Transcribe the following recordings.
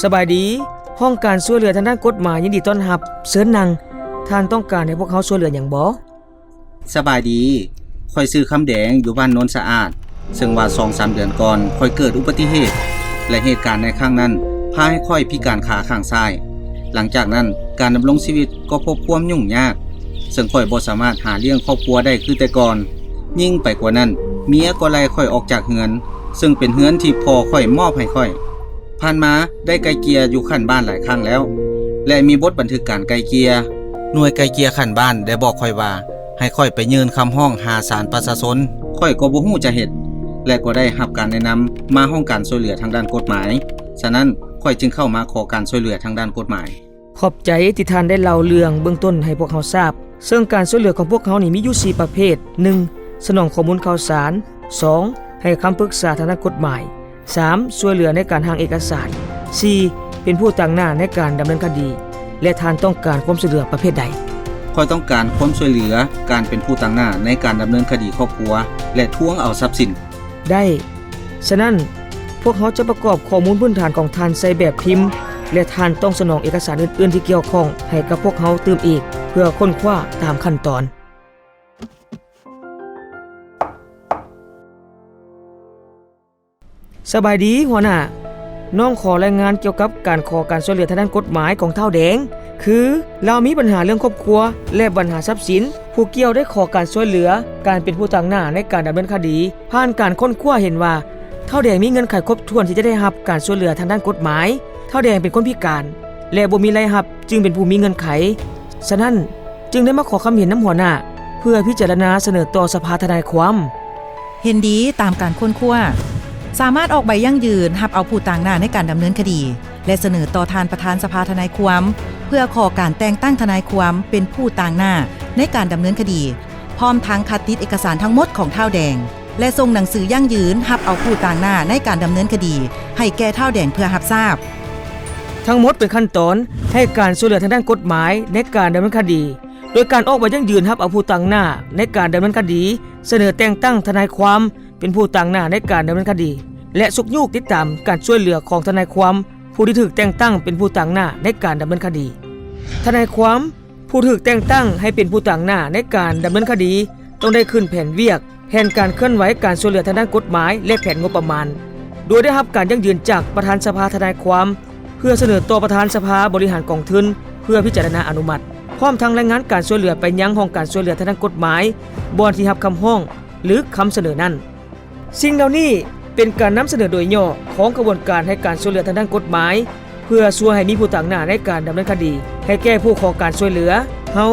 สบายดีห้องการช่วยเหลือทางด้านกฎหมายยินดีต้อนรับเชิญนั่งท่านต้องการให้พวกเขาช่วยเหลืออย่างบ่สบายดีค่อยซื้อคำแดงอยู่บ้านโนนสะอาดซึ่งว่า 2-3 เดือนก่อนค่อยเกิดอุบัติเหตุและเหตุการณ์ในครั้งนั้นพาให้ค่อยพิการขาข้างซ้ายหลังจากนั้นการดำรงชีวิตก็พบความยุ่งยากซึ่งค่อยบ่สามารถหาเลี้ยงครอบครัวได้คือแต่ก่อนยิ่งไปกว่านั้นเมียก็ไล่ค่อยออกจากเฮือนซึ่งเป็นเฮือนที่พ่อค่อยมอบให้ค่อยผ่านมาได้ไกลเกลียอยู่ขั้นบ้านหลายครั้งแล้วและมีบทบันทึกการไกลเกลียหน่วยไกลเกลียขั้นบ้านได้บอกค่อยว่าให้ค่อยไปยื่นคำร้องหาศาลประชาชนค่อยก็บ่ฮู้จะเฮ็ดและก็ได้รับการแนะนำมาห้องการช่วยเหลือทางด้านกฎหมายฉะนั้นค่อยจึงเข้ามาขอการช่วยเหลือทางด้านกฎหมายขอบใจที่ท่านได้เล่าเรื่องเบื้องต้นให้พวกเขาทราบซึ่งการช่วยเหลือของพวกเขานี่มีอยู่4ประเภท 1. สนองข้อมูลข่าวสาร 2. ให้คำปรึกษาทางด้านกฎหมาย 3. ช่วยเหลือในการหาเอกสาร 4. เป็นผู้ตั้งหน้าในการดำเนินคดีและท่านต้องการความช่วยเหลือประเภทใดค่อยต้องการความช่วยเหลือการเป็นผู้ตั้งหน้าในการดำเนินคดีครอบครัวและทวงเอาทรัพย์สินได้ฉะนั้นพวกเขาจะประกอบข้อมูลพื้นฐานของท่านใส่แบบพิมพ์และท่านต้องสนองเอกสารอื่นๆที่เกี่ยวข้องให้กับพวกเขาเติมอีกเพื่อค้นคว้าตามขั้นตอนสบายดีหัวหน้าน้องขอรายงานเกี่ยวกับการขอการช่วยเหลือทางด้านกฎหมายของเท่าแดงคือเรามีปัญหาเรื่องครอบครัวและปัญหาทรัพย์สินผู้เกี่ยวได้ขอการช่วยเหลือการเป็นผู้ตั้งหน้าในการดำเนินคดีผ่านการค้นคว้าเห็นว่าเท่าแดงมีเงินไขครบถ้วนที่จะได้รับการช่วยเหลือทางด้านกฎหมายเท่าแดงเป็นคนพิการและบ่มีรายรับจึงเป็นผู้มีเงินไขฉะนั้นจึงได้มาขอความเห็นน้ำหัวหน้าเพื่อพิจารณาเสนอต่อสภาทนายความเห็นดีตามการค้นคว้าสามารถออกใบยั่งยืนรับเอาผู้ต่างหน้าในการดำเนินคดีและเสนอต่อทานประธานสภาทนายความเพื่อขอการแต่งตั้งทนายความเป็นผู้ต่างหน้าในการดำเนินคดีพร้อมทั้งคัดติดเอกสารทั้งหมดของเท่าแดงและส่งหนังสือยั่งยืนรับเอาผู้ต่างหน้าในการดำเนินคดีให้แก่เท่าแดงเพื่อรับทราบทั้งหมดเป็นขั้นตอนให้การช่วยเหลือทางด้านกฎหมายในการดำเนินคดีโดยการออกใบยั่งยืนรับเอาผู้ต่างหน้าในการดำเนินคดีเสนอแต่งตั้งทนายความเป็นผู้ต่างหน้าในการดำเนินคดีและสุกยูกติดตามการช่วยเหลือของทนายความผู้ที่ถูกแต่งตั้งเป็นผู้ต่างหน้าในการดำเนินคดีทนายความผู้ถูกแต่งตั้งให้เป็นผู้ต่างหน้าในการดำเนินคดีต้องได้ขึ้นแผนเวียกแผนการเคลื่อนไหวการช่วยเหลือทางด้านกฎหมายและแผนงบประมาณโดยได้รับการยั่งยืนจากประธานสภาทนายความเพื่อเสนอต่อประธานสภาบริหารกองทุนเพื่อพิจารณาอนุมัติพร้อมทั้งรายงานการช่วยเหลือไปยังห้องการช่วยเหลือทางด้านกฎหมายบอนที่รับคำร้องหรือคำเสนอนั้นสิ่งเหล่านี้เป็นการนำเสนอโดยย่อของกระบวนการให้การช่วยเหลือทางด้านกฎหมายเพื่อช่วยให้มีผู้ต่างหน้าในการดำเนินคดีให้แก่ผู้ขอการช่วยเหลือเฮา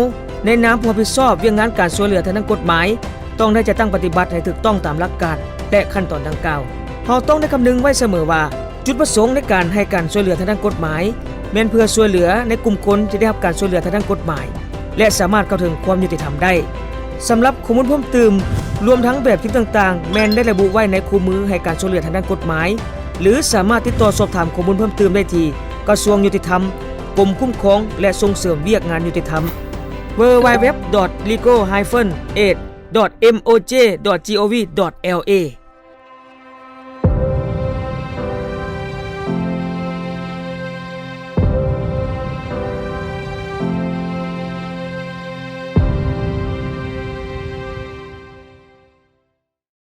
ในนามผู้รับผิดชอบเรื่องงานการช่วยเหลือทางด้านกฎหมายต้องได้จะตั้งปฏิบัติให้ถูกต้องตามหลักการและขั้นตอนดังกล่าวเฮาต้องได้คำนึงไว้เสมอว่าจุดประสงค์ในการให้การช่วยเหลือทางด้านกฎหมายแม้นเพื่อช่วยเหลือในกลุ่มคนที่ได้รับการช่วยเหลือทางด้านกฎหมายและสามารถเข้าถึงความยุติธรรมได้สำหรับข้อมูลเพิ่มเติมรวมทั้งแบบคลิปต่างๆแม้นได้ระบุไว้ในคู่มือให้การช่วยเหลือทางด้านกฎหมายหรือสามารถติดต่อสอบถามข้อมูลเพิ่มเติมได้ที่กระทรวงยุติธรรมกรมคุ้มครองและส่งเสริมเวียกงานยุติธรรม www.legal-aid.moj.gov.la